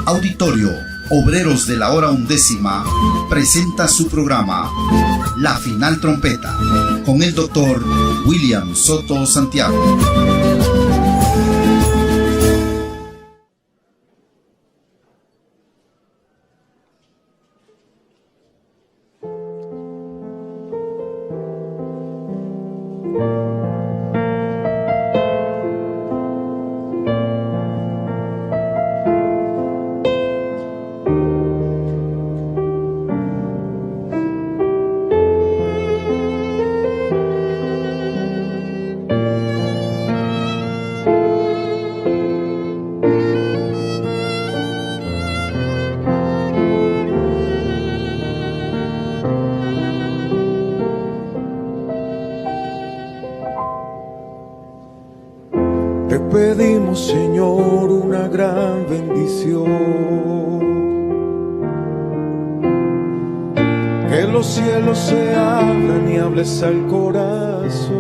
Auditorio Obreros de la Hora Undécima presenta su programa La Final Trompeta con el doctor William Soto Santiago. Te pedimos, Señor, una gran bendición, que los cielos se abran y hables al corazón,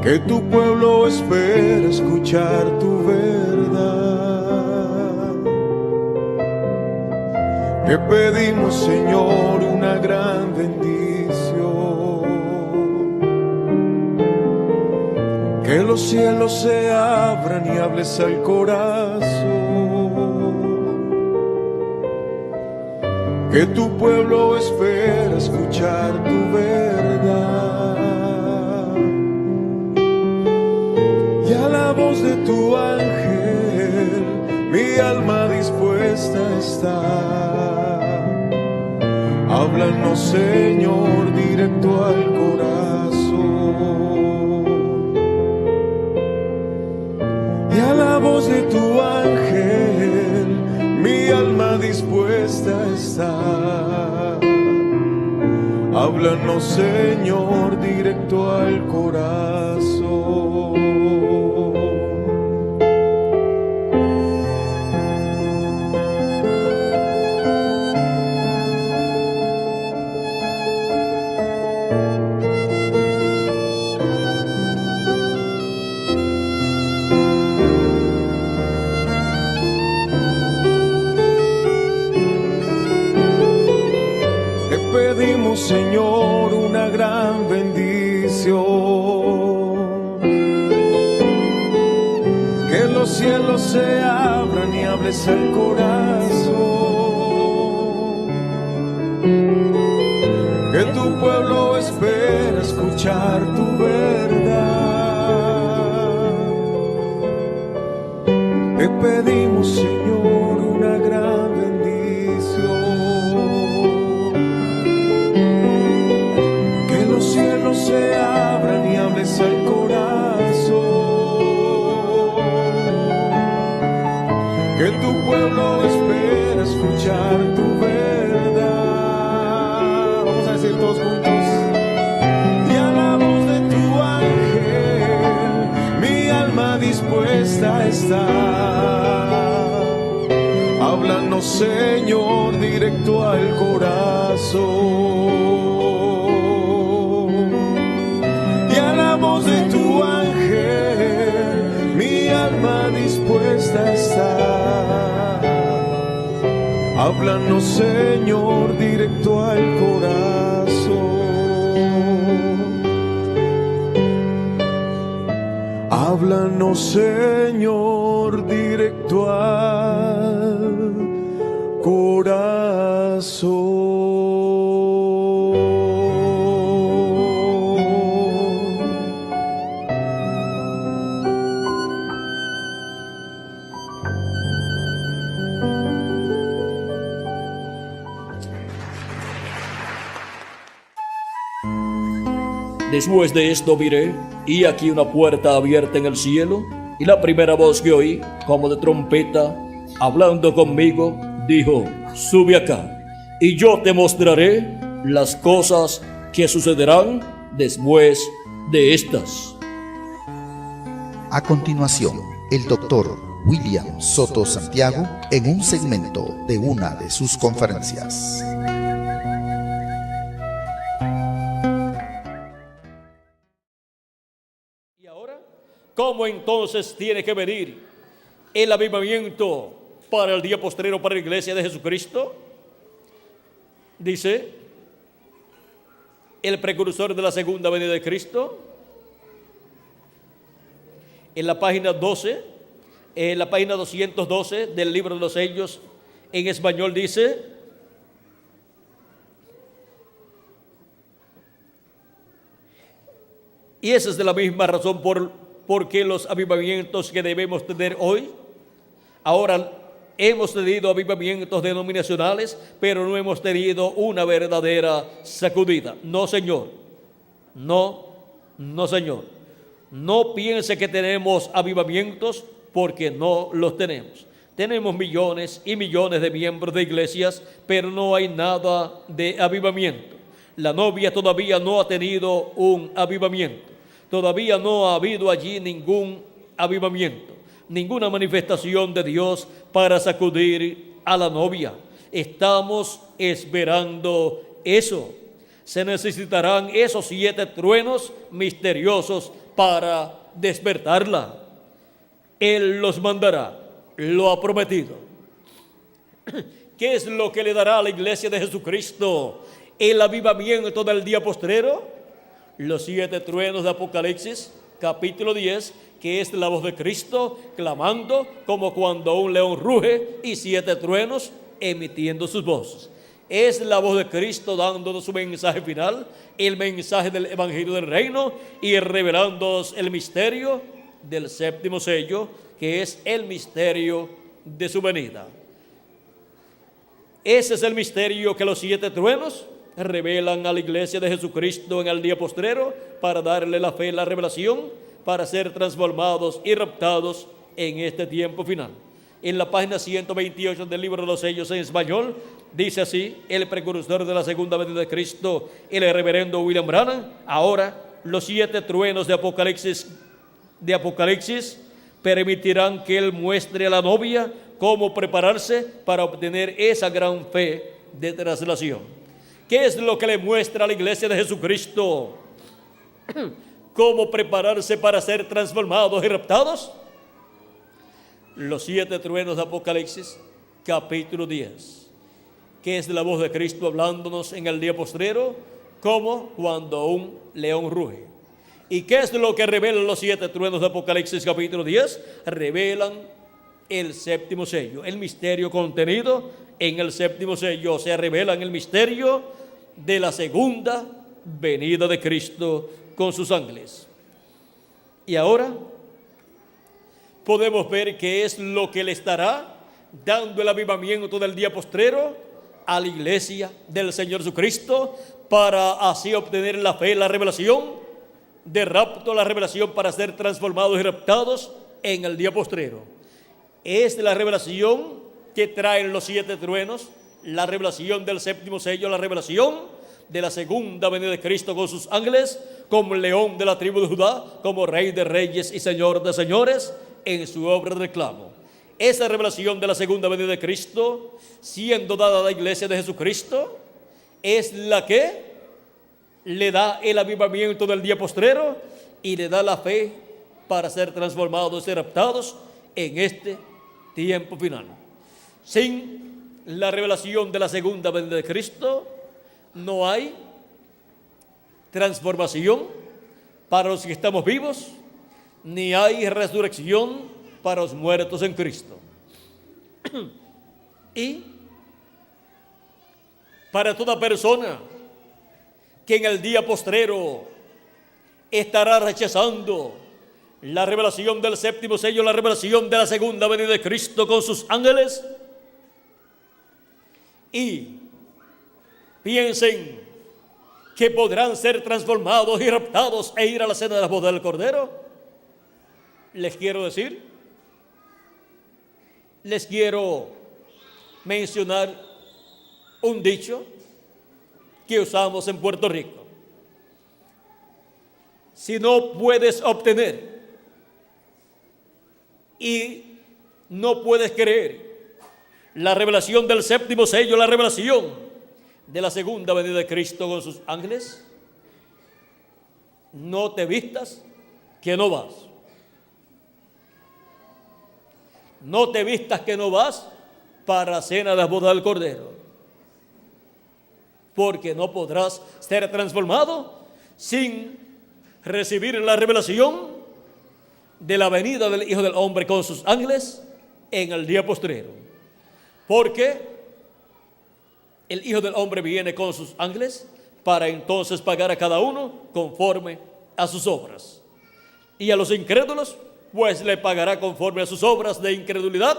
que tu pueblo espera escuchar tu verdad. Te pedimos, Señor, una gran bendición, que los cielos se abran y hables al corazón, que tu pueblo espera escuchar tu verdad. Y a la voz de tu ángel mi alma dispuesta está. Háblanos, Señor, directo al corazón. Y a la voz de tu ángel mi alma dispuesta está. Háblanos, Señor, directo al corazón. Pedimos, Señor, una gran bendición, que los cielos se abran y hables al corazón, que tu pueblo espera escuchar tu verdad. Te pedimos, Señor, una gran bendición, se abran y hables al corazón, que tu pueblo espera escuchar tu verdad. Vamos a decir todos juntos. Y a la voz de tu ángel mi alma dispuesta está. Háblanos, Señor, directo al corazón. De tu ángel mi alma dispuesta está. Háblanos, Señor, directo al corazón. Háblanos, Señor, directo al corazón. Después de esto miré, y aquí una puerta abierta en el cielo, y la primera voz que oí, como de trompeta, hablando conmigo, dijo: sube acá, y yo te mostraré las cosas que sucederán después de estas. A continuación, el doctor William Soto Santiago en un segmento de una de sus conferencias. ¿Y ahora? ¿Cómo entonces tiene que venir el avivamiento para el día postrero para la iglesia de Jesucristo? Dice el precursor de la segunda venida de Cristo. En la página 12, en la página 212 del libro de los sellos, en español dice: y esa es de la misma razón por qué los avivamientos que debemos tener hoy. Ahora hemos tenido avivamientos denominacionales, pero no hemos tenido una verdadera sacudida. No, señor. No, señor. No piense que tenemos avivamientos, porque no los tenemos. Tenemos millones y millones de miembros de iglesias, pero no hay nada de avivamiento. La novia todavía no ha tenido un avivamiento. Todavía no ha habido allí ningún avivamiento, ninguna manifestación de Dios para sacudir a la novia. Estamos esperando eso. Se necesitarán esos 7 truenos misteriosos para despertarla. Él los mandará, lo ha prometido. ¿Qué es lo que le dará a la iglesia de Jesucristo el avivamiento del día postrero? Los 7 truenos de Apocalipsis, capítulo 10, que es la voz de Cristo clamando como cuando un león ruge, y 7 truenos emitiendo sus voces. Es la voz de Cristo dándonos su mensaje final, el mensaje del evangelio del reino, y revelándonos el misterio del séptimo sello, que es el misterio de su venida. Ese es el misterio que los 7 truenos revelan a la iglesia de Jesucristo en el día postrero, para darle la fe y la revelación, para ser transformados y raptados en este tiempo final. En la página 128 del libro de los sellos en español, dice así el precursor de la segunda venida de Cristo, el reverendo William Branham: ahora los 7 truenos de Apocalipsis permitirán que él muestre a la novia cómo prepararse para obtener esa gran fe de traslación. ¿Qué es lo que le muestra a la iglesia de Jesucristo? ¿Cómo prepararse para ser transformados y raptados? Los 7 truenos de Apocalipsis, capítulo 10, que es la voz de Cristo hablándonos en el día postrero, como cuando un león ruge. ¿Y qué es lo que revelan los 7 truenos de Apocalipsis, capítulo 10? Revelan el séptimo sello, el misterio contenido en el séptimo sello. O sea, revelan el misterio de la segunda venida de Cristo con sus ángeles. Y ahora podemos ver qué es lo que le estará dando el avivamiento del día postrero a la iglesia del Señor Jesucristo, para así obtener la fe, la revelación de rapto, la revelación para ser transformados y raptados en el día postrero. Es la revelación que traen los 7 truenos, la revelación del séptimo sello, la revelación de la segunda venida de Cristo con sus ángeles, como león de la tribu de Judá, como rey de reyes y señor de señores, en su obra de reclamo. Esa revelación de la segunda venida de Cristo, siendo dada a la iglesia de Jesucristo, es la que le da el avivamiento del día postrero y le da la fe para ser transformados y raptados en este tiempo final. Sin la revelación de la segunda venida de Cristo, no hay transformación para los que estamos vivos, ni hay resurrección para los muertos en Cristo. Y para toda persona que en el día postrero estará rechazando la revelación del séptimo sello, la revelación de la segunda venida de Cristo con sus ángeles, y piensen que podrán ser transformados y raptados e ir a la cena de la boda del Cordero, les quiero mencionar un dicho que usamos en Puerto Rico. Si no puedes obtener y no puedes creer la revelación del séptimo sello, la revelación de la segunda venida de Cristo con sus ángeles, no te vistas que no vas. no te vistas que no vas para la cena de las bodas del Cordero, porque no podrás ser transformado sin recibir la revelación de la venida del Hijo del Hombre con sus ángeles en el día postrero. Porque el Hijo del Hombre viene con sus ángeles para entonces pagar a cada uno conforme a sus obras. Y a los incrédulos, pues le pagará conforme a sus obras de incredulidad,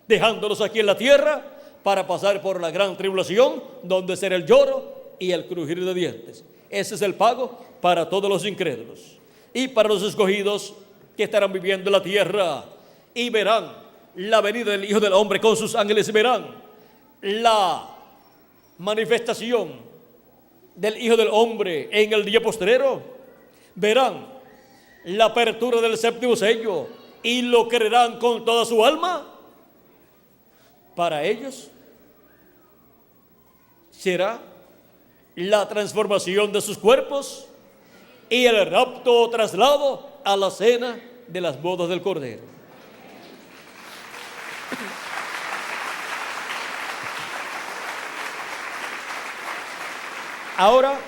dejándolos aquí en la tierra para pasar por la gran tribulación, donde será el lloro y el crujir de dientes. Ese es el pago para todos los incrédulos. Y para los escogidos que estarán viviendo en la tierra y verán la venida del Hijo del Hombre con sus ángeles, verán la manifestación del Hijo del Hombre en el día postrero, verán la apertura del séptimo sello y lo creerán con toda su alma. Para ellos será la transformación de sus cuerpos y el rapto o traslado a la cena de las bodas del Cordero. Ahora,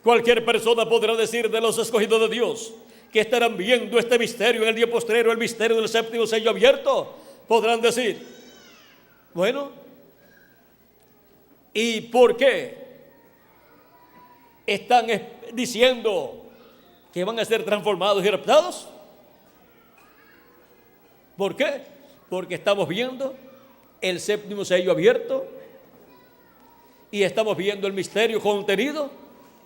cualquier persona podrá decir de los escogidos de Dios que estarán viendo este misterio en el día postrero, el misterio del séptimo sello abierto, podrán decir, bueno, ¿y por qué están diciendo que van a ser transformados y raptados? ¿Por qué? Porque estamos viendo el séptimo sello abierto y estamos viendo el misterio contenido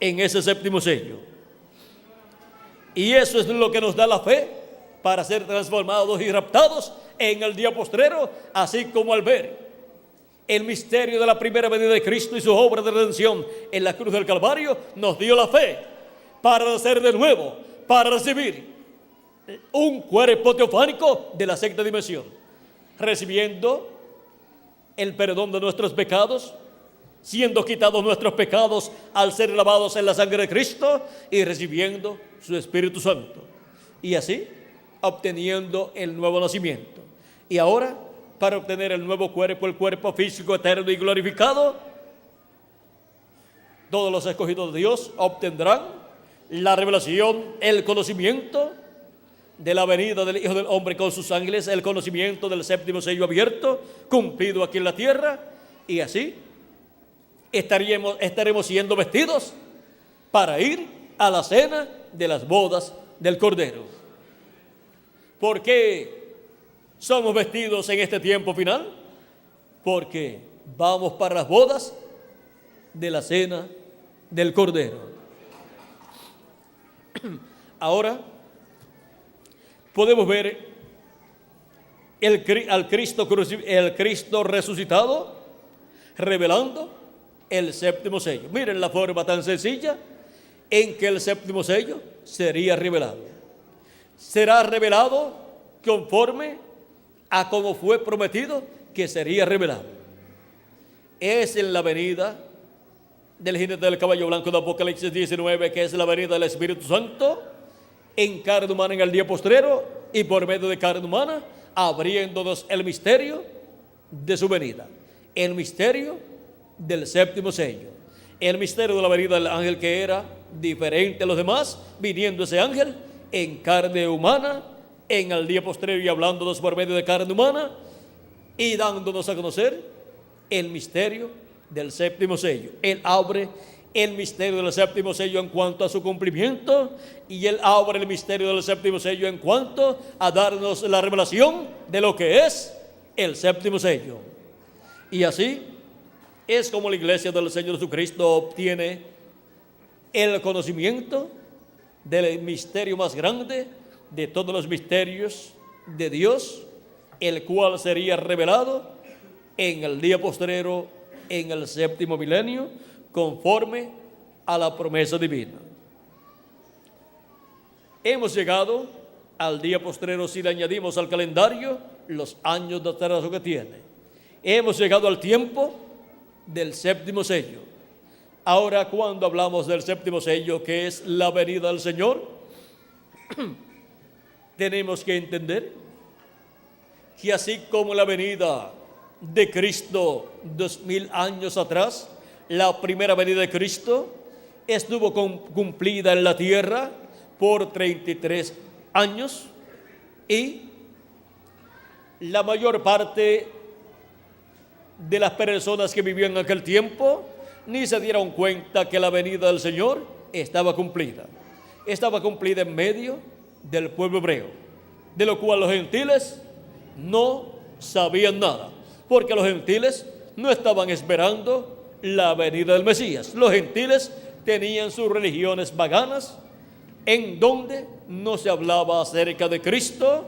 en ese séptimo sello. Y eso es lo que nos da la fe para ser transformados y raptados en el día postrero, así como al ver el misterio de la primera venida de Cristo y su obra de redención en la cruz del Calvario, nos dio la fe para nacer de nuevo, para recibir un cuerpo teofánico de la sexta dimensión, recibiendo el perdón de nuestros pecados, siendo quitados nuestros pecados al ser lavados en la sangre de Cristo y recibiendo su Espíritu Santo. Y así, obteniendo el nuevo nacimiento. Y ahora, para obtener el nuevo cuerpo, el cuerpo físico eterno y glorificado, todos los escogidos de Dios obtendrán la revelación, el conocimiento de la venida del Hijo del Hombre con sus ángeles, el conocimiento del séptimo sello abierto, cumplido aquí en la tierra, y así estaremos siendo vestidos para ir a la cena de las bodas del Cordero. ¿Por qué somos vestidos en este tiempo final? Porque vamos para las bodas de la cena del Cordero. Ahora podemos ver el Cristo resucitado revelando el séptimo sello. Miren la forma tan sencilla en que el séptimo sello sería revelado. Será revelado conforme a como fue prometido que sería revelado. Es en la venida del jinete del caballo blanco de Apocalipsis 19, que es la venida del Espíritu Santo en carne humana en el día postrero y por medio de carne humana, abriéndonos el misterio de su venida, el misterio del séptimo sello, el misterio de la venida del ángel que era diferente a los demás, viniendo ese ángel en carne humana en el día postrero y hablándonos por medio de carne humana y dándonos a conocer el misterio del séptimo sello. Él abre el misterio del séptimo sello en cuanto a su cumplimiento y Él abre el misterio del séptimo sello en cuanto a darnos la revelación de lo que es el séptimo sello. Y así es como la iglesia del Señor Jesucristo obtiene el conocimiento del misterio más grande de todos los misterios de Dios, el cual sería revelado en el día postrero, en el séptimo milenio, conforme a la promesa divina. Hemos llegado al día postrero si le añadimos al calendario los años de atraso que tiene. Hemos llegado al tiempo del séptimo sello. Ahora, cuando hablamos del séptimo sello, que es la venida del Señor, tenemos que entender que así como la venida de Cristo 2000 años atrás, la primera venida de Cristo estuvo cumplida en la tierra por 33 años y la mayor parte de las personas que vivían en aquel tiempo ni se dieron cuenta que la venida del Señor estaba cumplida. Estaba cumplida en medio del pueblo hebreo, de lo cual los gentiles no sabían nada, porque los gentiles no estaban esperando la venida del Mesías. Los gentiles tenían sus religiones paganas, en donde no se hablaba acerca de Cristo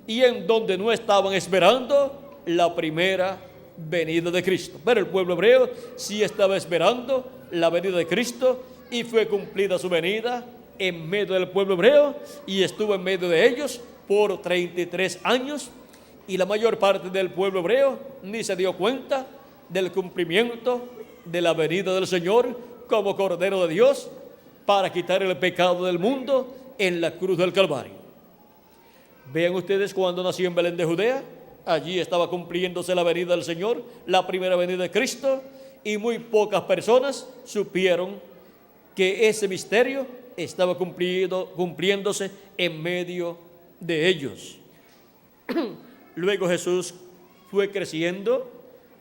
y en donde no estaban esperando la primera venida de Cristo. Pero el pueblo hebreo sí estaba esperando la venida de Cristo y fue cumplida su venida en medio del pueblo hebreo y estuvo en medio de ellos por 33 años y la mayor parte del pueblo hebreo ni se dio cuenta del cumplimiento de la venida del Señor como Cordero de Dios para quitar el pecado del mundo en la cruz del Calvario. Vean ustedes, cuando nació en Belén de Judea, allí estaba cumpliéndose la venida del Señor, la primera venida de Cristo, y muy pocas personas supieron que ese misterio estaba cumpliéndose en medio de ellos. Luego Jesús fue creciendo,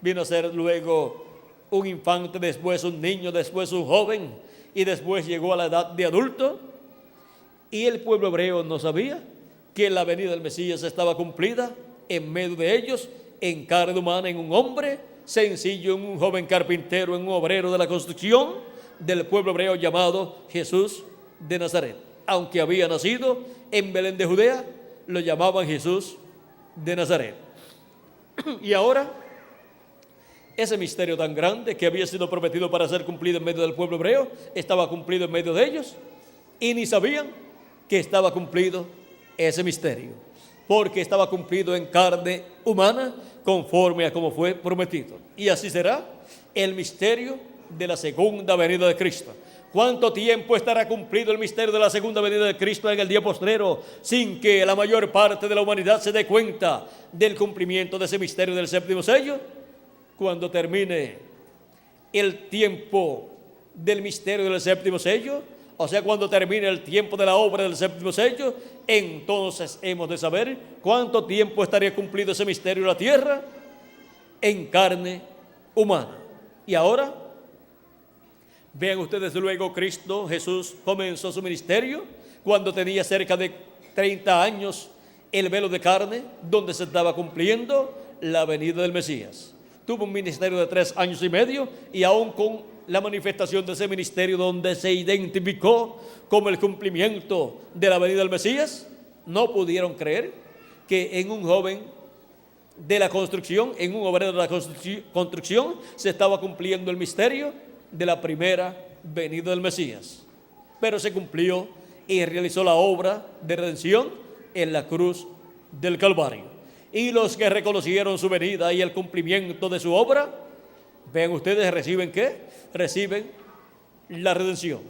vino a ser luego un infante, después un niño, después un joven, y después llegó a la edad de adulto, y el pueblo hebreo no sabía que la venida del Mesías estaba cumplida en medio de ellos, en carne humana, en un hombre sencillo, en un joven carpintero, en un obrero de la construcción del pueblo hebreo llamado Jesús de Nazaret. Aunque había nacido en Belén de Judea, lo llamaban Jesús de Nazaret. Y ahora, ese misterio tan grande que había sido prometido para ser cumplido en medio del pueblo hebreo, estaba cumplido en medio de ellos, y ni sabían que estaba cumplido ese misterio, porque estaba cumplido en carne humana conforme a como fue prometido. Y así será el misterio de la segunda venida de Cristo. ¿Cuánto tiempo estará cumplido el misterio de la segunda venida de Cristo en el día postrero sin que la mayor parte de la humanidad se dé cuenta del cumplimiento de ese misterio del séptimo sello? Cuando termine el tiempo del misterio del séptimo sello, o sea, cuando termine el tiempo de la obra del séptimo sello, entonces hemos de saber cuánto tiempo estaría cumplido ese misterio en la tierra en carne humana. Y ahora, vean ustedes, luego Cristo Jesús comenzó su ministerio cuando tenía cerca de 30 años, el velo de carne, donde se estaba cumpliendo la venida del Mesías. Tuvo un ministerio de 3 años y medio, y aún con la manifestación de ese ministerio donde se identificó como el cumplimiento de la venida del Mesías, no pudieron creer que en un joven de la construcción, en un obrero de la construcción, se estaba cumpliendo el misterio de la primera venida del Mesías. Pero se cumplió y realizó la obra de redención en la cruz del Calvario. Y los que reconocieron su venida y el cumplimiento de su obra, vean ustedes, ¿reciben qué? Reciben la redención.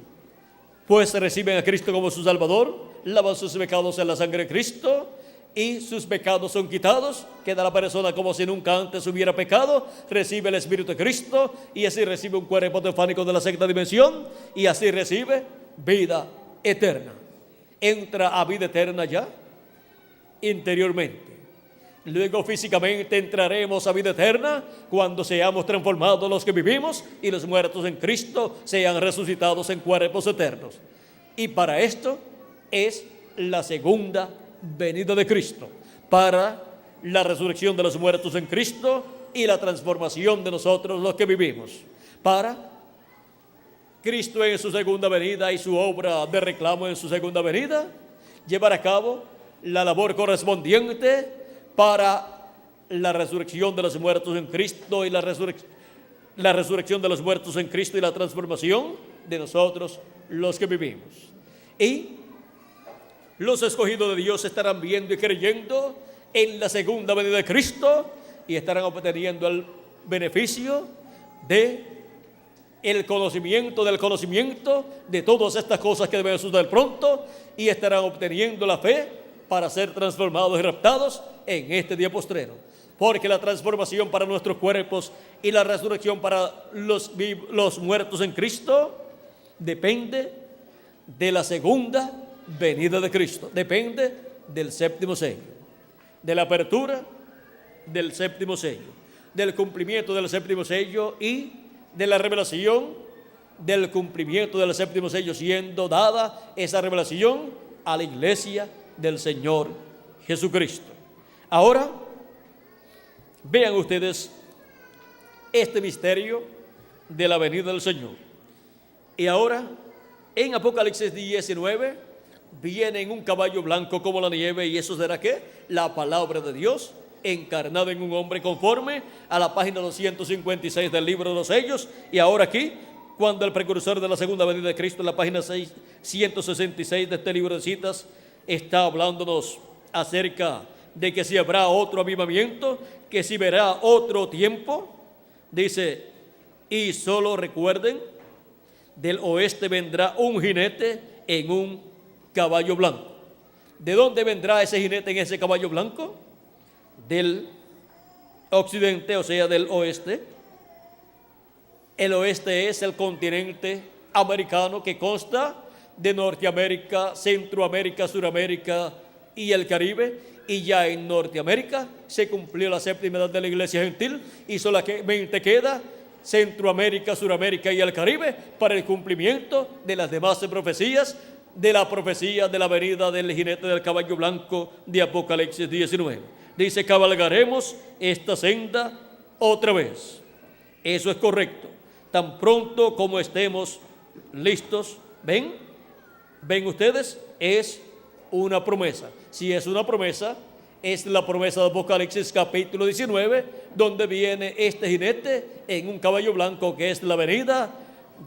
Pues reciben a Cristo como su Salvador, lavan sus pecados en la sangre de Cristo y sus pecados son quitados. Queda la persona como si nunca antes hubiera pecado, recibe el Espíritu de Cristo y así recibe un cuerpo teofánico de la sexta dimensión y así recibe vida eterna. Entra a vida eterna ya interiormente. Luego físicamente entraremos a vida eterna cuando seamos transformados los que vivimos y los muertos en Cristo sean resucitados en cuerpos eternos. Y para esto es la segunda venida de Cristo, para la resurrección de los muertos en Cristo y la transformación de nosotros los que vivimos. Para Cristo en su segunda venida y su obra de reclamo en su segunda venida, llevar a cabo la labor correspondiente para la resurrección de los muertos en Cristo y la resurrección de los muertos en Cristo y la transformación de nosotros los que vivimos. Y los escogidos de Dios estarán viendo y creyendo en la segunda venida de Cristo y estarán obteniendo el beneficio de el conocimiento de todas estas cosas que deben suceder pronto, y estarán obteniendo la fe para ser transformados y raptados en este día postrero. Porque la transformación para nuestros cuerpos y la resurrección para los muertos en Cristo depende de la segunda venida de Cristo. Depende del séptimo sello, de la apertura del séptimo sello, del cumplimiento del séptimo sello y de la revelación del cumplimiento del séptimo sello, siendo dada esa revelación a la iglesia del Señor Jesucristo. Ahora, vean ustedes este misterio de la venida del Señor. Y ahora, en Apocalipsis 19, viene en un caballo blanco como la nieve, y eso será ¿qué? La palabra de Dios encarnada en un hombre, conforme a la página 256 del libro de los sellos. Y ahora aquí, cuando el precursor de la segunda venida de Cristo, en la página 166 de este libro de citas, está hablándonos acerca de que si habrá otro avivamiento, que si verá otro tiempo. Dice, y solo recuerden, del oeste vendrá un jinete en un caballo blanco. ¿De dónde vendrá ese jinete en ese caballo blanco? Del occidente, o sea, del oeste. El oeste es el continente americano, que consta de Norteamérica, Centroamérica, Suramérica y el Caribe. Y ya en Norteamérica se cumplió la séptima edad de la iglesia gentil, y solamente queda Centroamérica, Suramérica y el Caribe para el cumplimiento de las demás profecías, de la profecía de la venida del jinete del caballo blanco de Apocalipsis 19. Dice, cabalgaremos esta senda otra vez. Eso es correcto. Tan pronto como estemos listos, ¿ven ustedes? Es una promesa. Si es una promesa, es la promesa de Apocalipsis capítulo 19, donde viene este jinete en un caballo blanco, que es la venida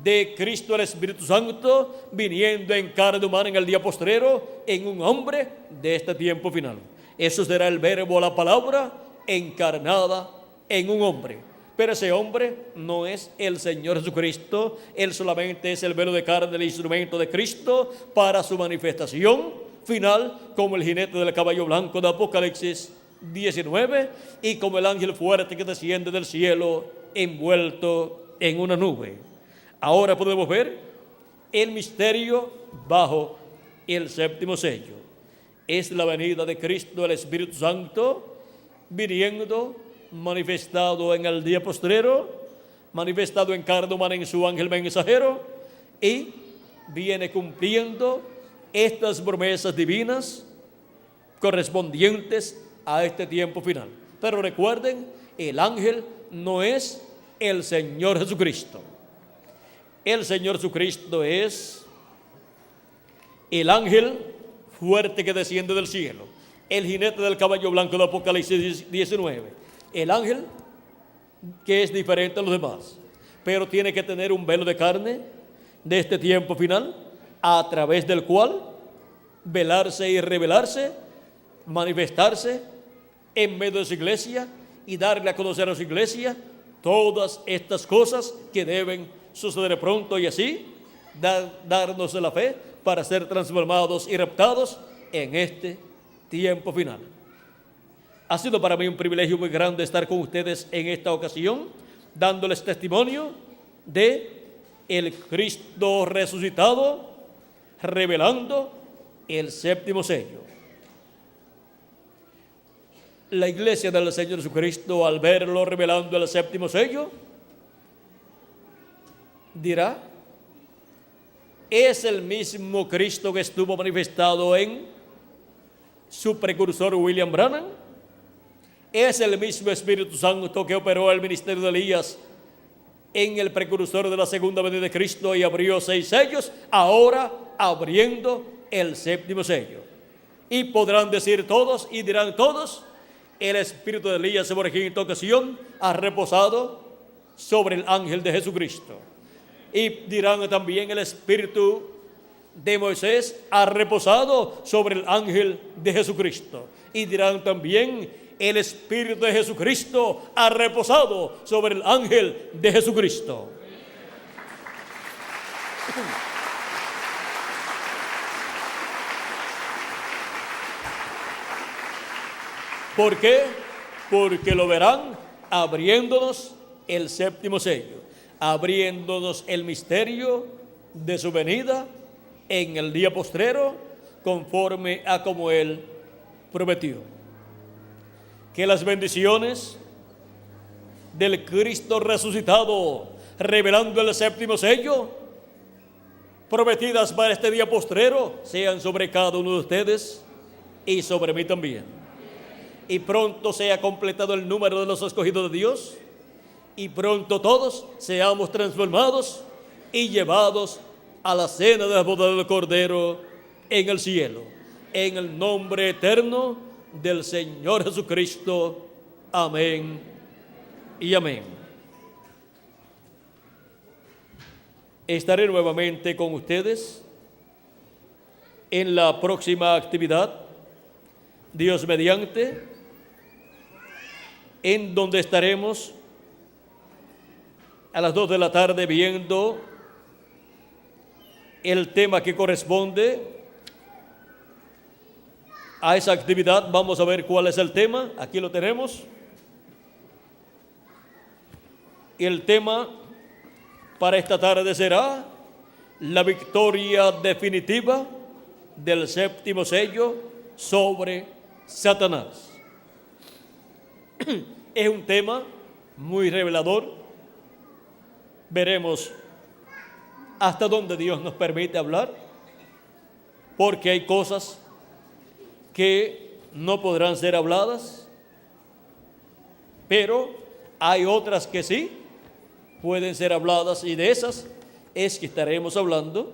de Cristo el Espíritu Santo, viniendo en carne humana en el día postrero, en un hombre de este tiempo final. Eso será el verbo, la palabra encarnada en un hombre. Pero ese hombre no es el Señor Jesucristo. Él solamente es el velo de carne, el instrumento de Cristo para su manifestación final, como el jinete del caballo blanco de Apocalipsis 19, y como el ángel fuerte que desciende del cielo envuelto en una nube. Ahora podemos ver el misterio bajo el séptimo sello. Es la venida de Cristo, el Espíritu Santo, viniendo, manifestado en el día postrero, manifestado en carne humana en su ángel mensajero, y viene cumpliendo estas promesas divinas correspondientes a este tiempo final. Pero recuerden, el ángel no es el Señor Jesucristo. El Señor Jesucristo es el ángel fuerte que desciende del cielo, el jinete del caballo blanco de Apocalipsis 19. El ángel que es diferente a los demás, pero tiene que tener un velo de carne de este tiempo final, a través del cual velarse y revelarse, manifestarse en medio de su iglesia y darle a conocer a su iglesia todas estas cosas que deben suceder pronto, y así darnos la fe para ser transformados y raptados en este tiempo final. Ha sido para mí un privilegio muy grande estar con ustedes en esta ocasión, dándoles testimonio de el Cristo resucitado, revelando el séptimo sello. La iglesia del Señor Jesucristo, al verlo revelando el séptimo sello, dirá, es el mismo Cristo que estuvo manifestado en su precursor William Branham. Es el mismo Espíritu Santo que operó el ministerio de Elías en el precursor de la segunda venida de Cristo y abrió 6 sellos, ahora abriendo el séptimo sello. Y podrán decir todos, y dirán todos, el espíritu de Elías en esta ocasión ha reposado sobre el ángel de Jesucristo. Y dirán también, el espíritu de Moisés ha reposado sobre el ángel de Jesucristo. Y dirán también, el Espíritu de Jesucristo ha reposado sobre el ángel de Jesucristo. ¿Por qué? Porque lo verán abriéndonos el séptimo sello, abriéndonos el misterio de su venida en el día postrero, conforme a como Él prometió. Que las bendiciones del Cristo resucitado, revelando el séptimo sello, prometidas para este día postrero, sean sobre cada uno de ustedes y sobre mí también. Y pronto sea completado el número de los escogidos de Dios, y pronto todos seamos transformados y llevados a la cena de la boda del Cordero en el cielo, en el nombre eterno del Señor Jesucristo. Amén y amén. Estaré nuevamente con ustedes en la próxima actividad, Dios mediante, en donde estaremos a las 2 de la tarde viendo el tema que corresponde a esa actividad. Vamos a ver cuál es el tema. Aquí lo tenemos. Y el tema para esta tarde será la victoria definitiva del séptimo sello sobre Satanás. Es un tema muy revelador. Veremos hasta dónde Dios nos permite hablar, porque hay cosas que no podrán ser habladas, pero hay otras que sí pueden ser habladas, y de esas es que estaremos hablando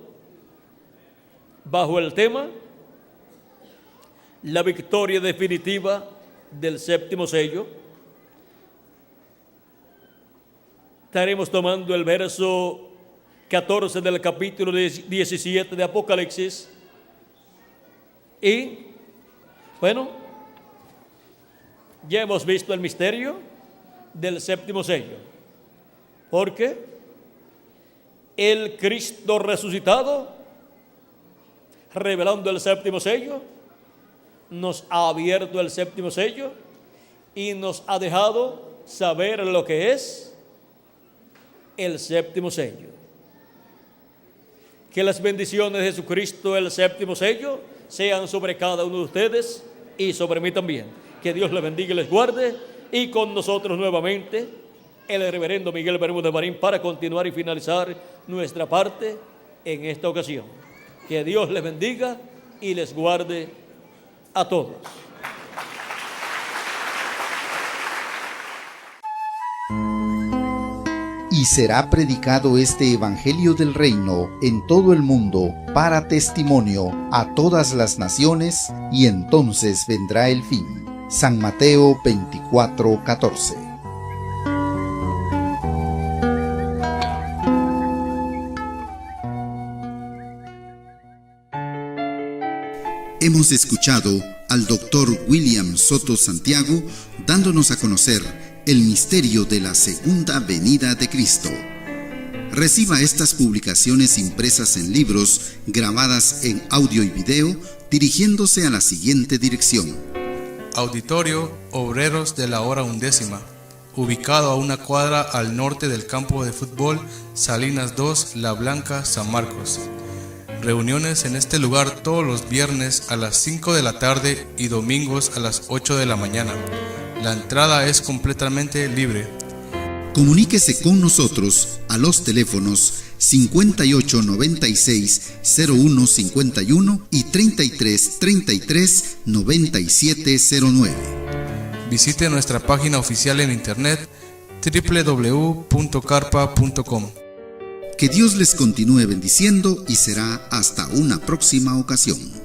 bajo el tema la victoria definitiva del séptimo sello. Estaremos tomando el verso 14 del capítulo 17 de Apocalipsis. Y, bueno, ya hemos visto el misterio del séptimo sello, porque el Cristo resucitado, revelando el séptimo sello, nos ha abierto el séptimo sello y nos ha dejado saber lo que es el séptimo sello. Que las bendiciones de Jesucristo, el séptimo sello, sean sobre cada uno de ustedes y sobre mí también. Que Dios les bendiga y les guarde. Y con nosotros nuevamente el reverendo Miguel Bermúdez Marín para continuar y finalizar nuestra parte en esta ocasión. Que Dios les bendiga y les guarde a todos. Y será predicado este Evangelio del Reino en todo el mundo para testimonio a todas las naciones, y entonces vendrá el fin. San Mateo 24:14. Hemos escuchado al Dr. William Soto Santiago dándonos a conocer el misterio de la segunda venida de Cristo. Reciba estas publicaciones impresas en libros, grabadas en audio y video, dirigiéndose a la siguiente dirección: Auditorio Obreros de la Hora Undécima, ubicado a una cuadra al norte del campo de fútbol Salinas 2, La Blanca, San Marcos. Reuniones en este lugar todos los viernes a las 5 de la tarde y domingos a las 8 de la mañana. La entrada es completamente libre. Comuníquese con nosotros a los teléfonos 5896-0151 y 3333-9709. Visite nuestra página oficial en internet www.carpa.com. Que Dios les continúe bendiciendo y será hasta una próxima ocasión.